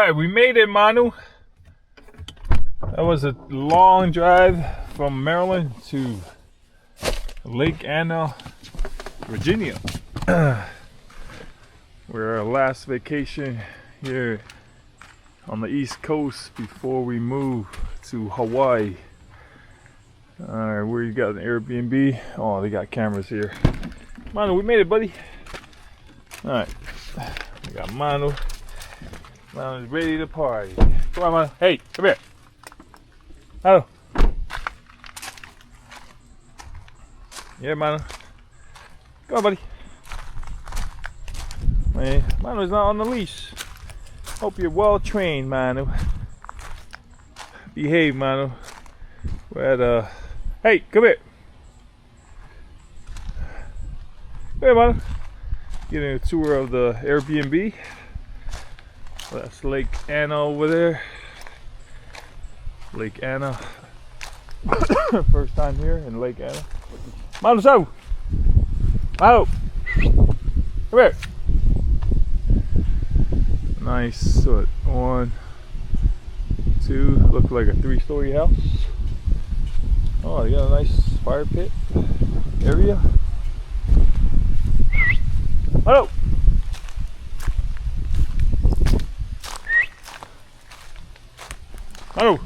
Alright, we made it, Manu. That was a long drive from Maryland to Lake Anna, Virginia. We're our last vacation here on the East Coast before we move to Hawaii. Alright, where you got an Airbnb? Oh, they got cameras here. Manu, we made it, buddy. Alright, we got Manu. Manu's ready to party. Come on, Manu. Hey, come here. Manu. Yeah, Manu. Come on, buddy. Hey, Manu's not on the leash. Hope you're well trained, Manu. Behave, Manu. We're at hey, come here. Come here, Manu. Getting a tour of the Airbnb. That's Lake Anna over there. Lake Anna. First time here in Lake Anna. Manu, so. Manu. Come here. Nice. So 1, 2. Looks like a 3-story house. Oh, you got a nice fire pit area. Manu. Manu.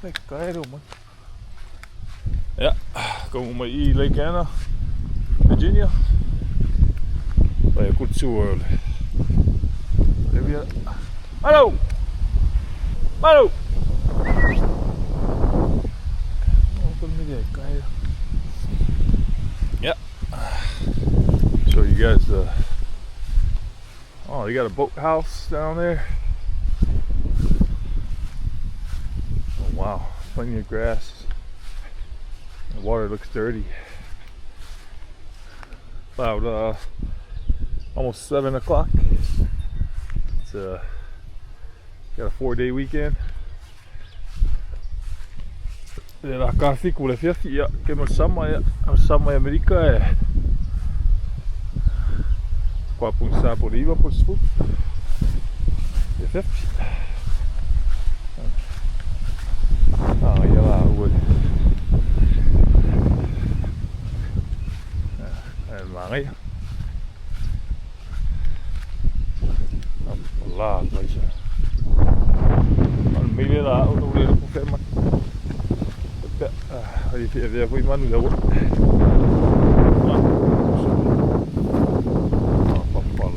Lekker man. Ja, komen we hier Lake Anna, Virginia. Dat je goed zo hoor. Manu. Manu. Yeah. Show you guys the. Oh, you got a boathouse down there. Oh wow, plenty of grass. The water looks dirty. About almost 7 o'clock. It's got a 4-day weekend. Ja, kahti kuule fiafi ja kemo sama Amerika qua pun Sapa riva por sfut. Ja fiafi. Ah, ja lá wood. Mangai. Allah, baisa. Al meile lá o no le po fe ma. Aí foi Manu da outra.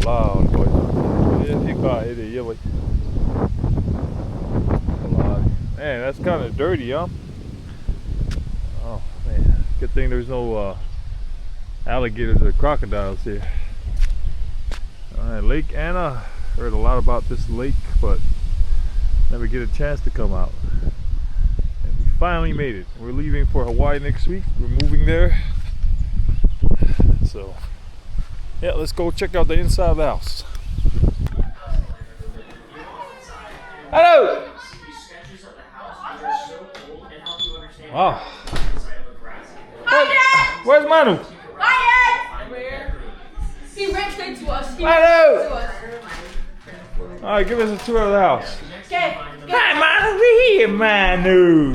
Lá, olha fica ele aí, vai. Man, that's kind of dirty, huh? Oh man, good thing there's no alligators or crocodiles here. Alright, Lake Anna. Heard a lot about this lake, but never get a chance to come out. And we finally made it. We're leaving for Hawaii next week. We're moving there. So, yeah, let's go check out the inside of the house. Hello! Wow. Where's Manu? Hi, Dad! Where? He ran straight to us. Manu! Alright, give us a tour of the house. Okay. Hi, Manu. We're here, Manu.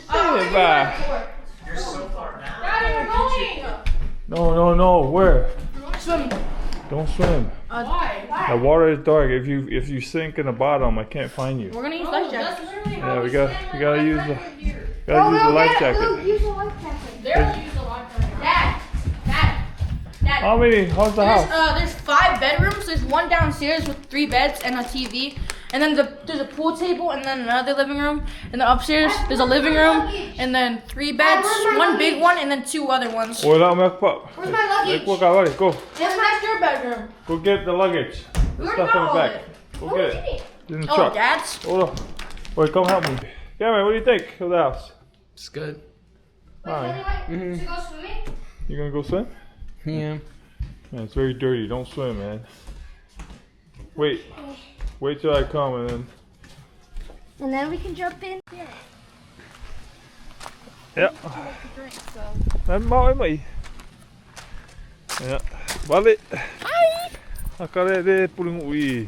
Hey, bye. You're so far now. Dad, we're going! No. Where? Swim. Don't swim. Why? The water is dark. If you sink in the bottom, I can't find you. We're gonna use life jackets. Yeah, we gotta use the life jacket. Use the life jacket. There's use the life jacket. Dad. How many? How's the house? There's 5 bedrooms. There's one downstairs with 3 beds and a TV. And then there's a pool table and then another living room. And then upstairs there's a living room and then 3 beds, 1 big one and then 2 other ones. Where's my luggage? Go. That's my third bedroom. Go get the luggage. The stuff in the back. Go get it. It's in the truck. Dad's? Hold on. Wait, come help me. Yeah, man, what do you think of the house? It's good. Alright. You gonna go swim? Yeah. Man, it's very dirty. Don't swim, man. Wait till I come and then we can jump in. Yeah. That's my way. Yeah. Balik. Hi. Akare de pulung ui.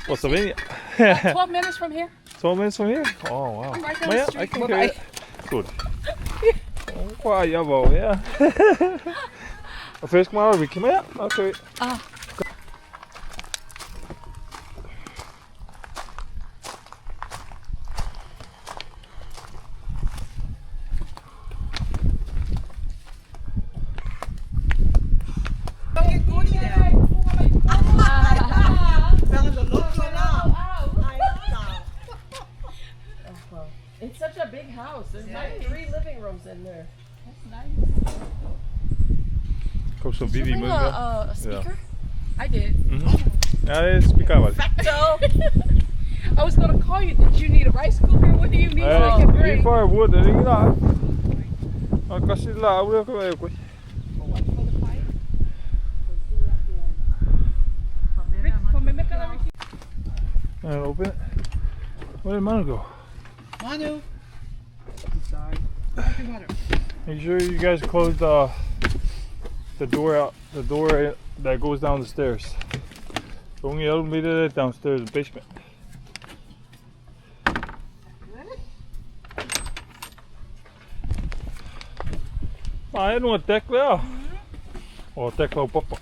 What's the venue? 12 minutes from here. 12 minutes from here? Oh, wow. I'm right down Maar the ja, street. I can Bye-bye. carry it. Good. Qua jawel, ja. First maar een maar ja, oké. Ah. It's such a big house. There's like 3 living rooms in there. That's nice. Koop zo'n Did you video bring moet a speaker? I did. Ja, dat is pikabel. So, I was gonna call you. Did you need a rice cooker? What do you need? So I can Die bring. firewood, dat ding daar. Dan kan je het laten, ook weer. And open it. Where did Manu go? Manu. Sorry. Make sure you guys close the door out, the door that goes down the stairs. Don't get elevator downstairs, the basement. Maar hij nog een tek wel. Oh, tek wel papa.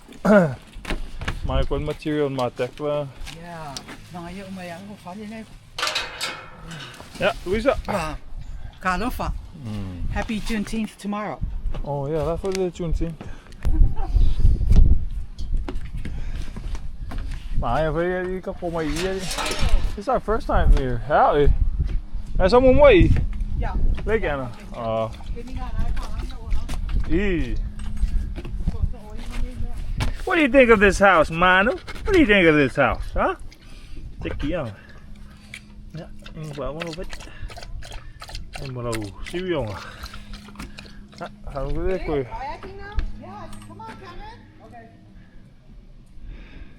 Maar ik wil material maar tek wel. Ja. Nou, je maar ja, hoe ga je nou? Ja, Louisa. Wow. Kalofa. Happy Juneteenth tomorrow. Oh yeah, that's what they're tuned in. Maar je kan gewoon maar hier. This is our first time here. Howdy. Is someone mooi? Ja. Leuk Anna. What do you think of this house, Manu? What do you think of this house, huh? Tikkie aan. Ja, wel wat. En maar nou, zie je jongen. Ja, gaan we weer voor je. Kayaking now? Yes. Come on, Cameron. Okay.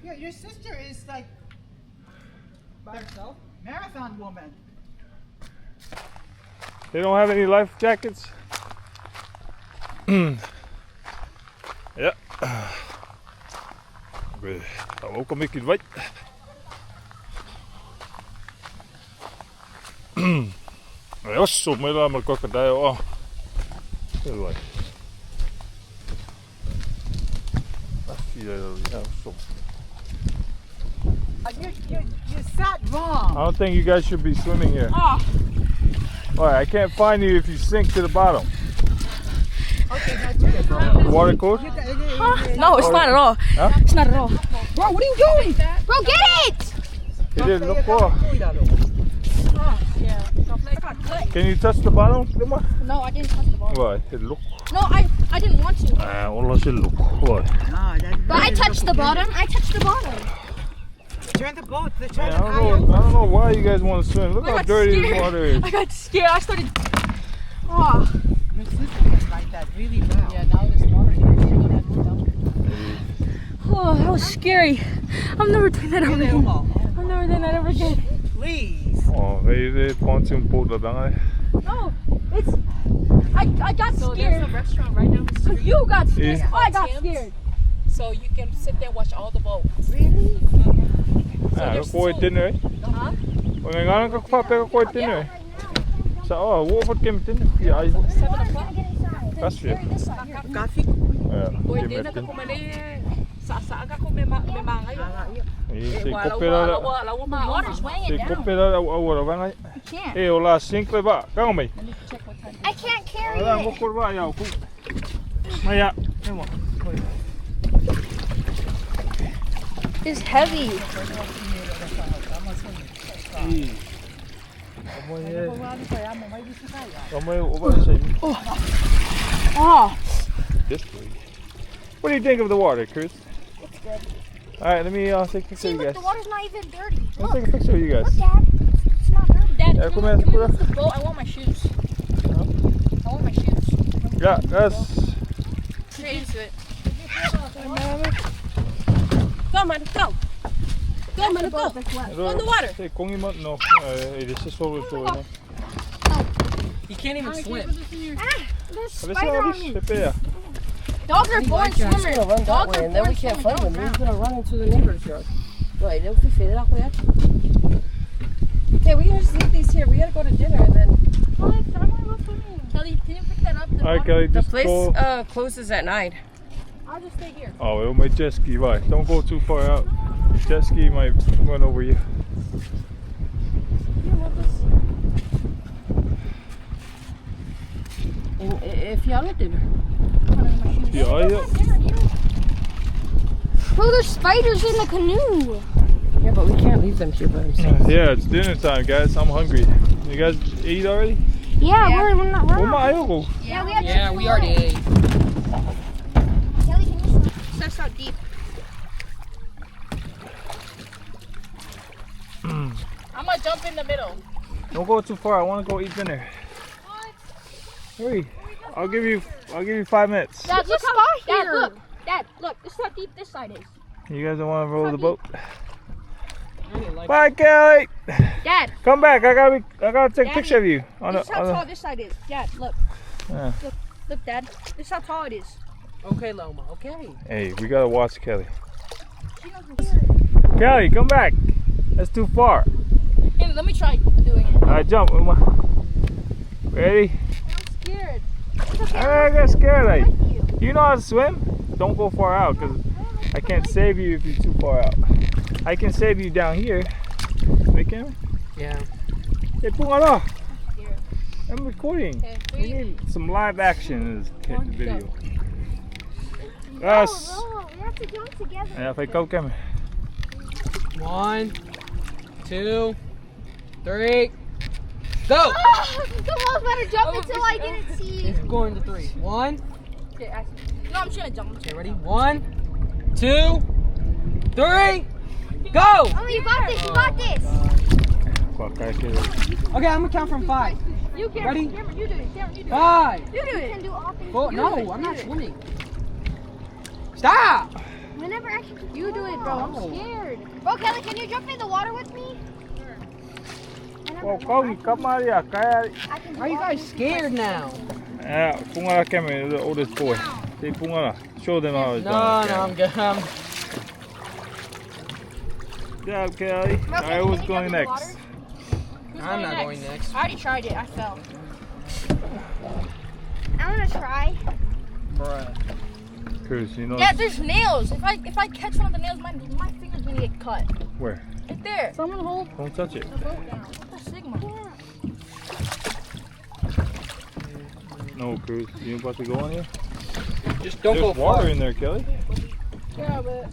Yeah, your sister is like by herself. Marathon woman. They don't have any life jackets. Ja. We gaan ook een beetje wit. Ja, zo maar dan maar krokodil. Oh. Heel leuk. Ja, zo. You sat wrong. I don't think you guys should be swimming here. Oh, Alright, I can't find you if you sink to the bottom. Okay, that's good. Water cold? no, it's not at all. Huh? It's not at all. Bro, what are you doing? Bro, get it! You didn't look for. Can you touch the bottom? Come on. No, I didn't touch the ball. Why? It look. No, I didn't want to. Allah should look. Why? But I touched the bottom. I touched the bottom. Turn the boat. I don't know why you guys want to swim. Look I how got dirty scared. this water is. I got scared. I started. Oh. Your sister can like that really well. Yeah, now this water here, you're gonna have to dump it. Oh, that was scary. I'm never doing that ever again. I'm never doing that ever again. Please. Oh, deze pontoon boot dat dan. No, it's. I got So there's scared. a restaurant right down the Cause street. you got scared. Yeah. I got Tim's. scared. So you can sit there and watch all the boats. Really? Ja, there's dan gooi je dinner. Huh? We gaan ook pakken gooi dinner. Zo, oh, hoe wordt het dinner? Ja, 7 o'clock. dat is weer. Coffee? Ja, Pwede give me na dinner. ako mali. Saan ka kung may mga ngayon. Si kopera. Water's weighing Si it down. kopera awara bang. You can't. Eh, hola, sinkle ba. Gaan mee. I can't carry Wala mo it. kurba ya. Maya. Emo. It's heavy. Oh. This way. What do you think of the water, Chris? It's good. Alright, let me take a picture See, of you look, guys. the water's not even dirty. Let's Look, take a picture of you guys. look, Dad. It's not dirty. Dad, Yeah, can come we here, move the boat? I want my shoes. I want my shoes. Yeah, that's. Straight into it. Go, man, go. Go, man, go. Go in the water. Hey, kon iemand nog? Dit is zo zo. You can't even swim. Ah, there's Wat is spider er on al me. die? Dogs are born swimmers. He's gonna run that Dogs way, are and then born we can't swimming. find him. He's gonna run into the neighbor's yard. Right, they'll be filled up with. Hey, we just leave these here. We gotta go to dinner and then. Kelly, can you pick that up? All right, Kelly, The just place go. closes at 9. I'll just stay here. Oh, it'll make jet ski, right? Don't go too far out. Jet ski might run over you. And if y'all at dinner. Yeah, yeah. Bro, there's spiders in the canoe. Yeah, but we can't leave them here by themselves. Yeah, it's dinner time, guys. I'm hungry. You guys eat already? Yeah, Yeah. we're not. Where my Aiga? Yeah, we had Yeah, we already ate. Kelly, can you step out deep? I'm gonna jump in the middle. Don't go too far. I want to go eat dinner. Hurry. I'll give you 5 minutes. Dad, look how Dad, look. Dad, look. This is how deep this side is. You guys don't want to roll the boat? Bye, Kelly. Dad, Come back. I gotta take a picture of you. this is how tall this side is. Dad, look. Yeah. Look, Dad. This is how tall it is. Okay, Loma. Okay. Hey, we gotta watch Kelly. Kelly, come back. That's too far. Hey, let me try doing it. All right, jump. Uma. Ready? I'm scared. I get scared. Like, you know how to swim? Don't go far out, because I can't save you if you're too far out. I can save you down here. Right, Cameron? Yeah. Hey, pungala. I'm recording. Okay, We need some live action in this video. Yes. No, we have to jump together. Yeah, if I go, Cameron. 1, 2, 3, go! Come on, better jump until I get to see. It's going to 3. 1. Okay, no, I'm just gonna jump. Okay, ready? 1, 2, 3, go! Oh, you got this. You got this. Okay, I'm gonna count from 5. You can. Ready? Cameron, you do it. Cameron, you do it. 5. You do You it. can do all things. 4. No, I'm not swimming. Stop! Whenever I can. You do it, bro. I'm No. scared. Bro, Kelly, can you jump in the water with me? Oh, Kogi, come on here. Kaya. I can do Why are you all guys things. scared now? Yeah, pungala Cameron, the oldest boy. Say pungala. Show them how it's No, done. no, I'm good. Good job, Kelly. Alright, who's going next? I'm not going next. I already tried it. I fell. I want to try. Cause you know. Yeah, there's nails. If I catch one of the nails, my finger's gonna get cut. Where? Right there. Someone hold Don't touch it. the boat down. What's the Sigma? No, Cruz. You about to go on here? Just don't There's go water far. in there, Kelly. Yeah, but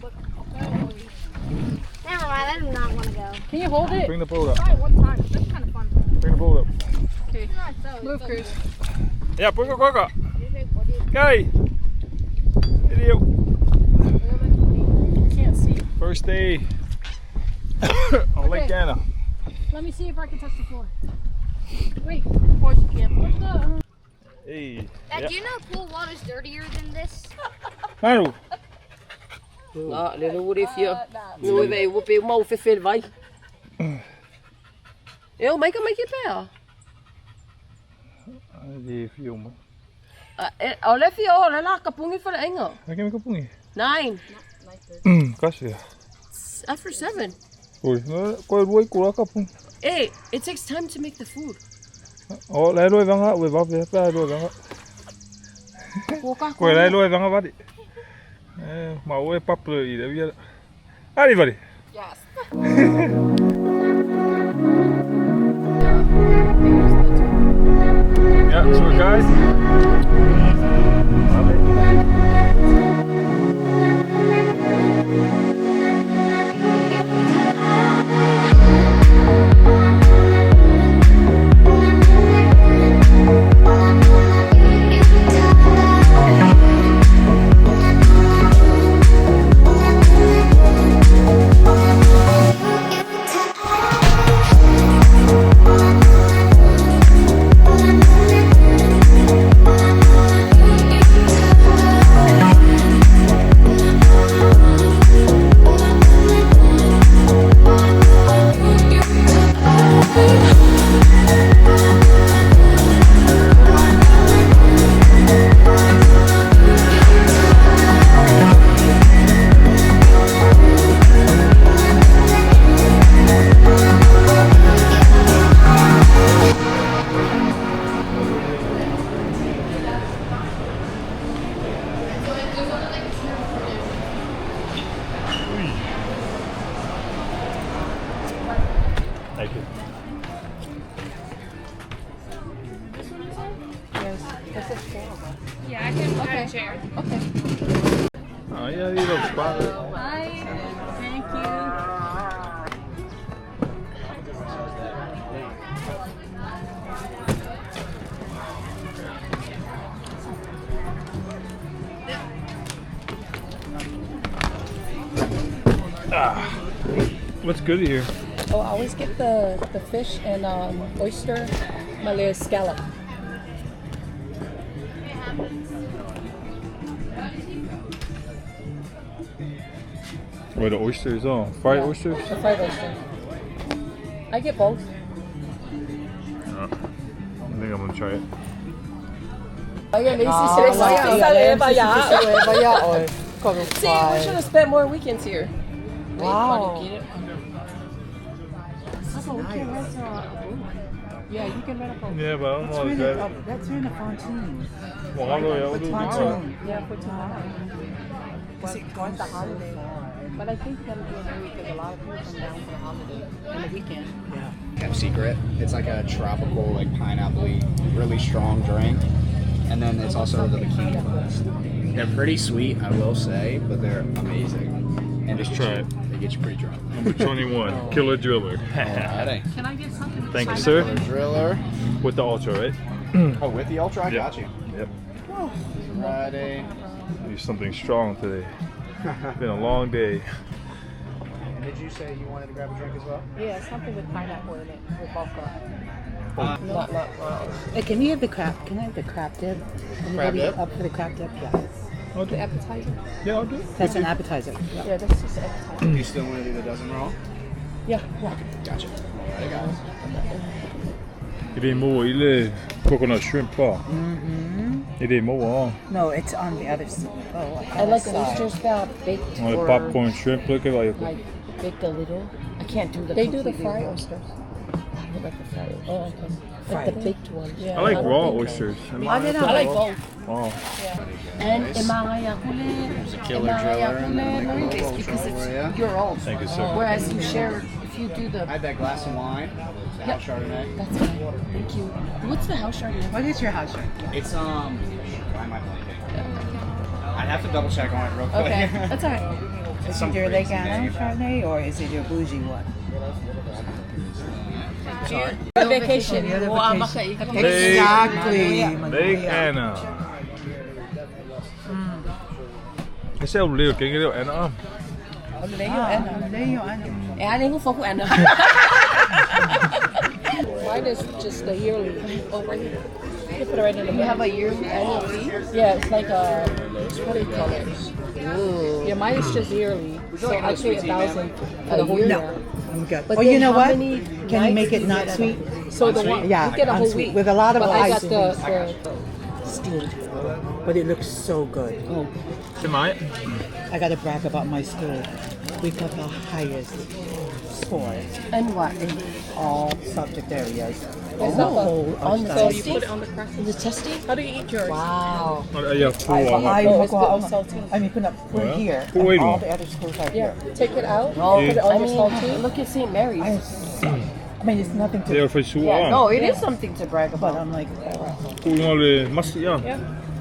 Never mind, I do not want to go. can you hold it? Bring the boat up. Try it one time. That's kind of fun. Bring the boat up. Okay. Move, Cruz. Yeah, put it quicker. Kelly. Video. Can't see. First day on Lake Okay. Anna. Let me see if I can touch the floor. Wait, of course you can. What the? Hey. Dad, do you know pool water's dirtier than this? Manu. Nå, det er nu det fjerde. Nu er vi oppe i mål for fedt vej. Jo, man kan ikke bære. Det er filmer. Og det er 4 år, der lager pungi for det enger. Hvad kan vi gå på i? 9. Godt ja. After 7. Ui, nu går jeg ruig kurak ka pung. Hey, it takes time to make the food. Oh, lai loi vanga, ui bab ya, lai loi vanga. Ko lai loi vanga badi. Ma ui paplo I det vi. Ali badi. Yes. Yeah, so guys. Oh, yeah, you don't spot it. Hi. Thank you. What's good here? Oh, I always get the fish and oyster, my little scallop. Where the oysters on? Fried oysters? The fried oyster. I get both. I think I'm gonna try it. See, we should have spent more weekends here. Wow. Yeah, you can rent a boat. Yeah, but I don't know if that. That's in a pontoon. Pontoon. Yeah, for tomorrow. Is it going to holiday? But I think that'll be okay because a lot of people come down for the holiday on the weekend. Kept secret. It's like a tropical, like pineapple-y, really strong drink. And then it's also the bikini blast. They're pretty sweet, I will say, but they're amazing. And Let's try it. They get you pretty drunk. Number 21, Killer Driller. Alrighty. Can I get something? Thank you, sir. Driller. With the ultra, right? Oh, with the ultra, I Yep. got you. Yep. Friday. Need something strong today. It's been a long day. And did you say you wanted to grab a drink as well? Yeah, something with pineapple in it with vodka. Uh, Hey, can you have the crab? Can I have the crab dip? Crab dip? Up for the crab dip? Yeah. I'll do The it. appetizer? Yeah, I'll do it. That's an appetizer. Yeah, that's just an appetizer. Do you still want to do the dozen roll? Yeah, yeah. Gotcha. Alrighty, guys. It ain't more coconut shrimp bar. It ain't more. No, it's on the other side. Oh, I like the oysters that are baked On the or popcorn shrimp, look at like. like baked a little. I can't do the. They do the fried oysters. I don't like the fried. Oh, okay. Like the baked ones. Yeah. I like raw oysters. I like both. Oh. And There's a killer driller and then like a little because for it's you. your own. Thank you, sir. Whereas you share, if you do I the. had that glass of wine. The house Chardonnay. That's fine. Thank you. What's the house chardonnay? What is your house shirt? It's why am I blanking? I'd have to double check on it real quick. Okay, that's alright. Is Some it your crazy Legano name. Chardonnay or is it your bougie one? Sorry. Vacation. Exactly. Lake Anna. Cái xe ông liều cái liều Anna. Mine is just the yearly over here. You put it right in the. You have a yearly annual fee? Yeah, it's like a. What do you call it? Yeah, mine is just yearly. So I pay 1,000 for the whole year. No, I'm good. But Oh, you then know how what? many Can you make nights it not sweet? So the one Yeah, you get a whole unsweet. week With a lot of but I got ice. the Steamed. But it looks so good. oh. Tonight. I gotta brag about my stove. We got the highest score And what? in all subject areas. Oh, The whole on the stuff. testing? Put it on the crack. The testing? How do you eat yours? Wow. Yeah, full on. I Oh, it's good with saltine. I mean, put it Well, here. who ate And all one? the other schools are Yeah, here. take it out. Yeah. Put it on I your mean, saltine. look at St. Mary's. I mean, it's nothing to. Det är för så. Yeah, no, it is something to brag But about. I'm like, Kung must ja.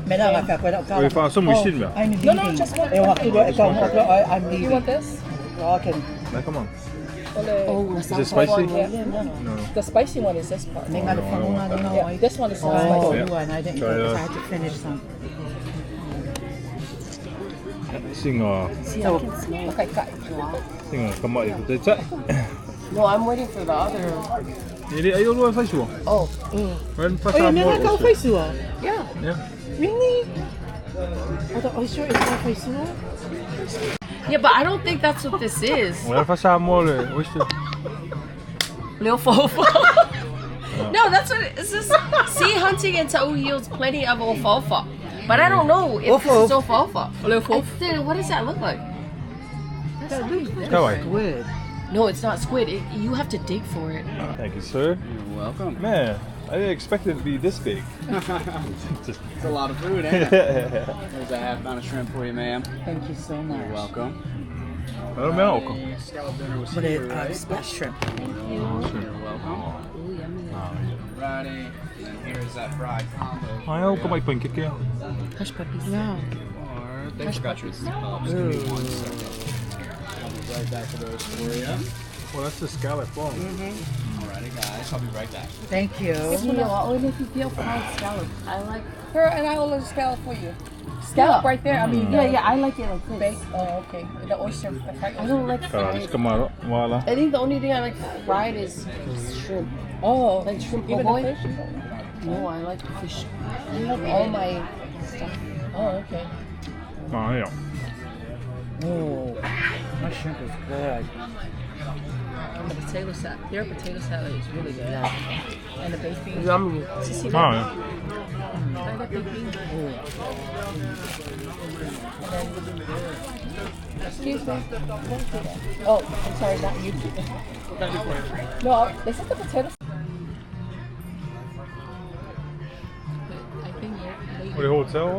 men alla för att Och det fanns så mycket med. I'm leaving. just one. Jag walked away. I'm You leaving. want this? Well, I can. Nej, come on. Oh, Is it spicy? no. The spicy one is this part. They got a phone. I don't know. Yeah, this one is not Oh, spicy. Yeah. you and I didn't Try go it because out. I had to finish some. Singa, Okay, cut. singa kamay ko. Det är. No, I'm waiting for the other. Är det jag då faktiskt så? Oh, Men fast Oh, jag you never go mår. face yeah. Ja. Really? Oh, the oyster is not face Yeah, but I don't think that's what this is. Och jag fast jag mår. Visst du? Lil Fofo. No, that's what it is. This sea hunting in Ta'u yields plenty of alfalfa. But I don't know if this is alfalfa. Lil Fofo. What does that look like? Go Good. No, it's not squid. You have to dig for it. Thank you, sir. You're welcome. Man, I didn't expect it to be this big. Just It's a lot of food, ain't it? There's a half pound of shrimp for you, ma'am. Thank you so much. You're welcome. Vad med också? Scallop dinner was But here, it right? splash shrimp. You're welcome. Friday, and then here's that fried combo. Ja, jag kommer på en kicka. Hush puppies. Yeah. Or They forgot your pops. Give me 1 second. I'll be right back to those for you. Well, that's the scallop bone. Alrighty, guys. I'll be right back. Thank you. Only if you feel fried scallop. I like Her and I will scallop for you. scallop Right there. I mean, Yeah, I like it like this. baked. Oh, okay. The oyster. The fried I don't like Cara, fried. escamado. Voila. I think the only thing I like fried is shrimp. Oh, Like shrimp even po' boy. the fish. No, I like fish. I love all my stuff. Oh, okay. Ah, yeah. Oh, my shrimp is good. And the potato salad. Their potato salad is really good. And the baked beans. Yummy. Ah, yeah. I like baked beans. Excuse me. Oh, I'm sorry, not you. No, is it the potato? I think maybe For the hotel?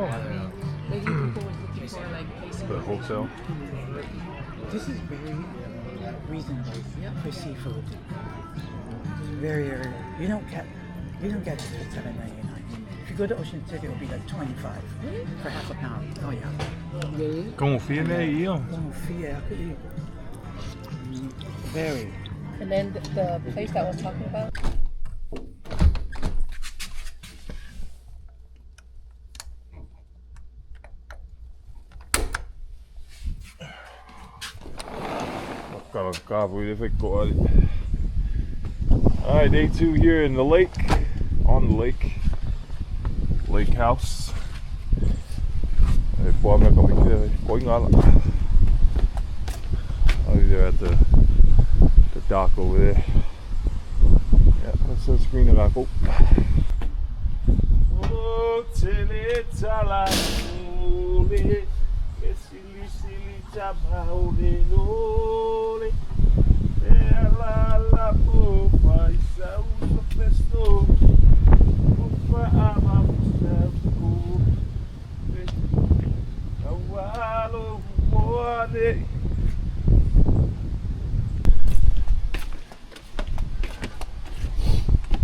people was looking for like basic. The hotel. This is very reasonable for seafood. Very, you don't get this for $7.99. If you go to Ocean City, it'll be like $25 for half a pound. Oh yeah. Really? Confia aí, ó. Yeah, very. And then the place that I was talking about. Alright, day 2 here in the lake. On the lake. Lake house. Oh, they're at the dock over there. Yeah, that's the screen of that.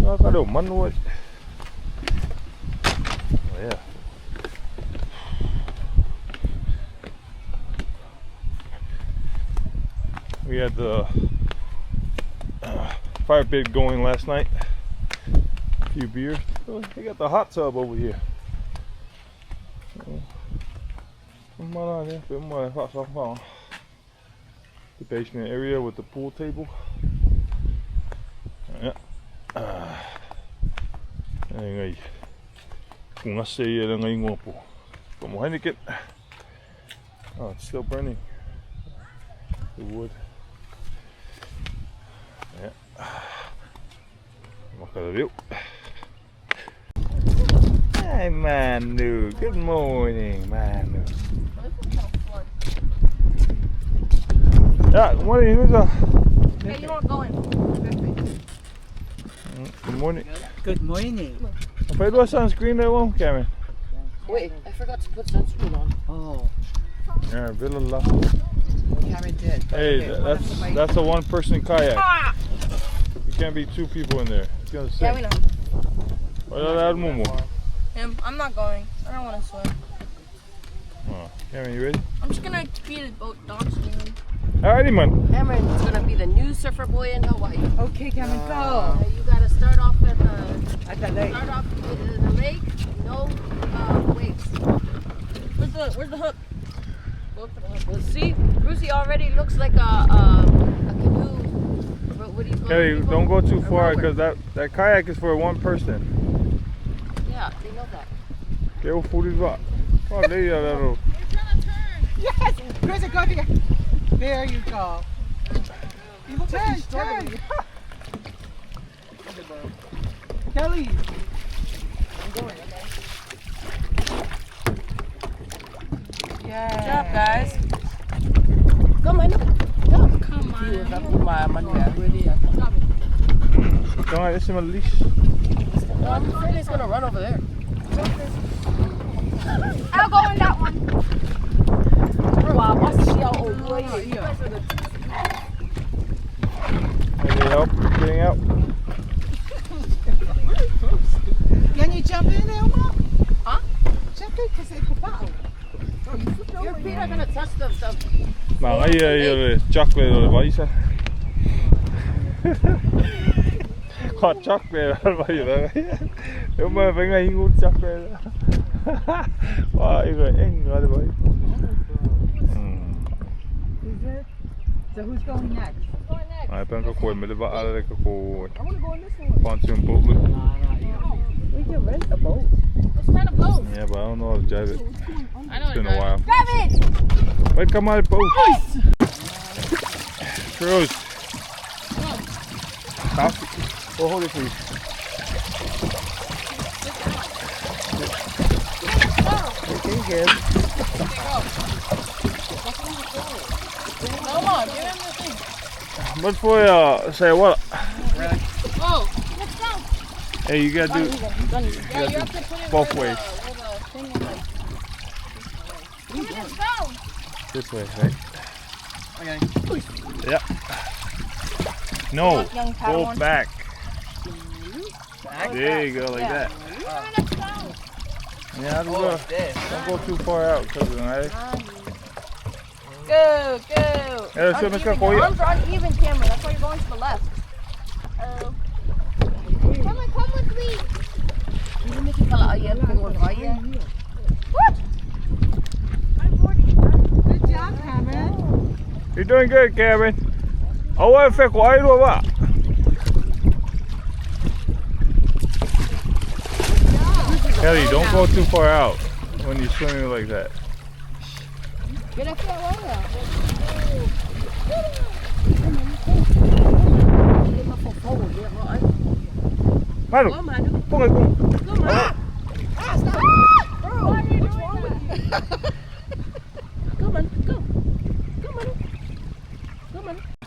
Oh, Cadê o mano hoje? Yeah. We had the fire pit going last night. A few beers. Oh, they got the hot tub over here. Come on in, bit more hot tub. The basement area with the pool table. Yeah. Ngay kung nasa iya lang ngayon po. Kumuhanikit. Oh, it's still burning. The wood. Yeah. Makalaliw. Hi, Manu. Good morning, Manu. Yeah, good morning. Who's Hey, you weren't going. Good morning. Good morning. Feiloa'i sunscreen there, one, Cameron. Wait, I forgot to put sunscreen on. Oh, Yeah, Villa La. Karen did. Hey, Okay, that's a one-person kayak. Ah! You can't be 2 people in there. It's gonna sink. Yeah, we know. Wala Mumu. Him, I'm not going. I don't want to swim. Oh, Cameron, you ready? I'm just gonna feed his boat dogs to him. Alrighty, man. Cameron is gonna be the new surfer boy in Hawaii. Okay, Karen, go. You gotta start off at the At the lake. lake. No waves. Where's the hook? Look for the hook. Well, see, Brucey already looks like a canoe. What do you call Hey, it? don't go too A far rower. because that kayak is for one person. Yeah, they know that. Get food is what? Oh, there you go. Yes, Chris, go there. There you go. You look like he's struggling. Kelly. Yeah. Good job, guys. Come on. Come on. Come on, this is my leash. I'm afraid he's gonna run over there. I'll go in that one. Wow, I see how old boy is. Any help getting out? Can you jump in, Elma? Huh? Jump in because they put out. Your feet are gonna touch the stuff. Maar je chocolate or vice. Hot chocolate or vice. Nếu mà với ngày ngut chocolate. Wow, you got eng right away. So who's going next? Ai ben ko kooi met de water ko kooi. Pontoon boat loop. We can rent a boat. Let's rent a boat. Yeah, but I don't know how to drive it. I know It's been a while. Grab it! Wait, come on, boat. Cruise. Stop. Oh, hold it, please. Okay, good. Come on, give him the thing. What for say what? Oh, let's go. Hey, you gotta do Yeah, you have to put it both where ways. the thing is like. Let's go. This way, right? Okay. Yeah. No, Young go Padawan. back. Back? There you go, like that. Let's go. Yeah, don't go too far out, cousin, alright? Go, go. Yeah, so Uneven. let's go. Your arms are uneven, Cameron. That's why you're going to the left. Come on, come with me. What? Good job, Cameron. You're doing good, Kevin. Oh, I think why do what? Kelly, don't go too far out when you're swimming like that. Get up there, Lola. Manu, pung it, pung.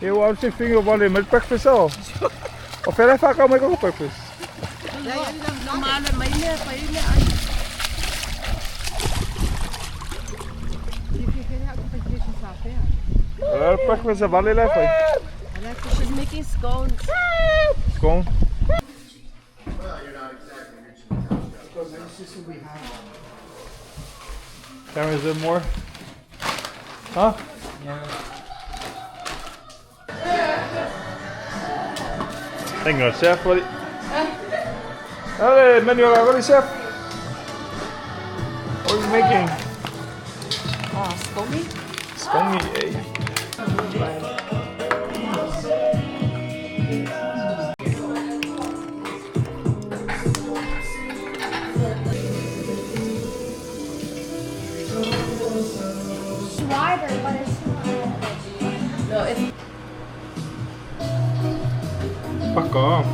You want to finger one in met breakfast al? Of verder vaak al met breakfast? Breakfast vale left. She's making scones. Scone. Cameron, is there more? Huh? Hang on, chef. What? Hey, menu, what is chef? What are you making? Scone? Scone, eh? Wider, but it's No, it's Fuck off.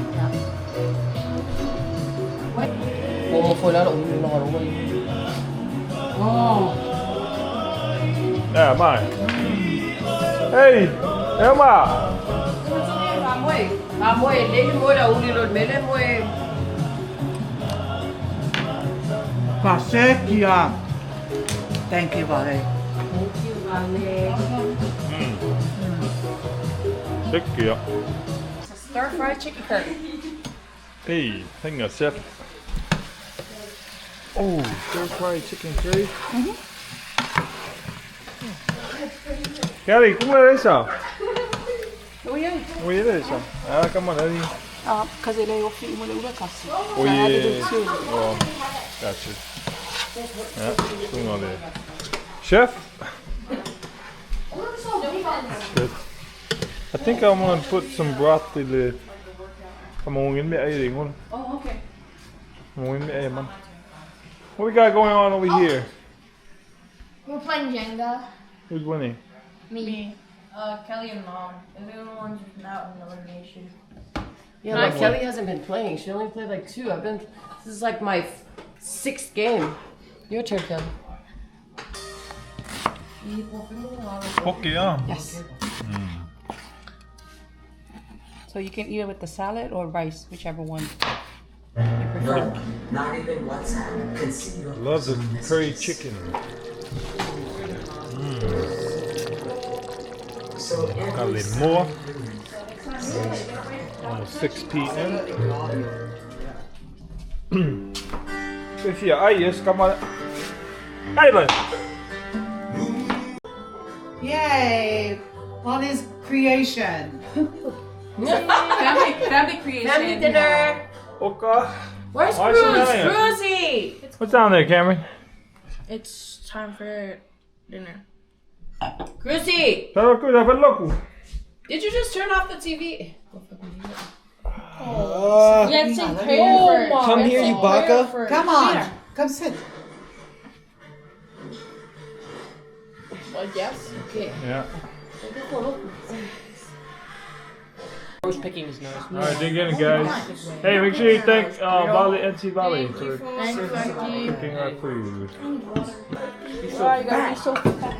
Yeah, mine. Hey, Emma. Pasekia. Thank you, Vale. Check it out. stir fried chicken curry. Hey, hang on, chef. Oh, stir-fried chicken curry. Kelly, cũng là đấy sao? Ui ơi. Ui, đấy sao? À, come on, Eddie. Because ele eu filho mulher uda kasi. Oh, yeah. Oh, gotcha. Yeah, swing on there. Chef? Good. I think I'm gonna put some broth in the. I'm gonna get me a one. Oh, okay. I'm gonna get me a man. What we got going on over here? We're playing Jenga. Who's winning? Me. Kelly and Mom. And they're the ones out in elimination. Yeah, like Kelly hasn't been playing. She only played like 2. This is like my 6th game. Your turn, Kelly. Poke on. Yes. So you can eat it with the salad or rice, whichever one you prefer. Not even WhatsApp can see your Love the curry chicken. Got a little more. Almost 6 p.m. If je ei is, kan maar. Eilen! Yay! All this creation. Family creation. Family dinner. Okay. Where's Why Cruz? is she doing it? Cruzy! What's down there, Cameron? It's time for dinner. Cruzy! Did you just turn off the TV? You had to say prayer first. Come here, you baka. Come on. Come sit. Well, yes. Okay. Yeah. Rose picking is nice. Alright, dig in, guys. Hey, make sure you thank Valley NC Valley for Thank you. cooking our food. Wow, you gotta be so fat.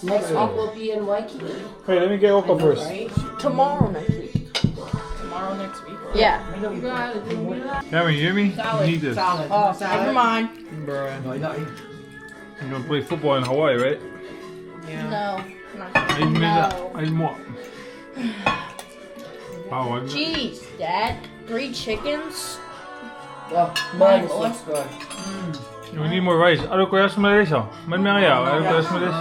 Next week we'll be in Waikiki. Hey, let me get Oka first. Tomorrow next week. Tomorrow next week. Yeah. Cameron, you hear me? You need this. Solid. Oh, never mind. You're gonna play football in Hawaii, right? No. I want. Wow, Jeez, Dad. 3 chickens? Oh, mine looks good. we need more rice. Ano ko yas mo rice? Man may ayaw. Ano ko yas mo rice?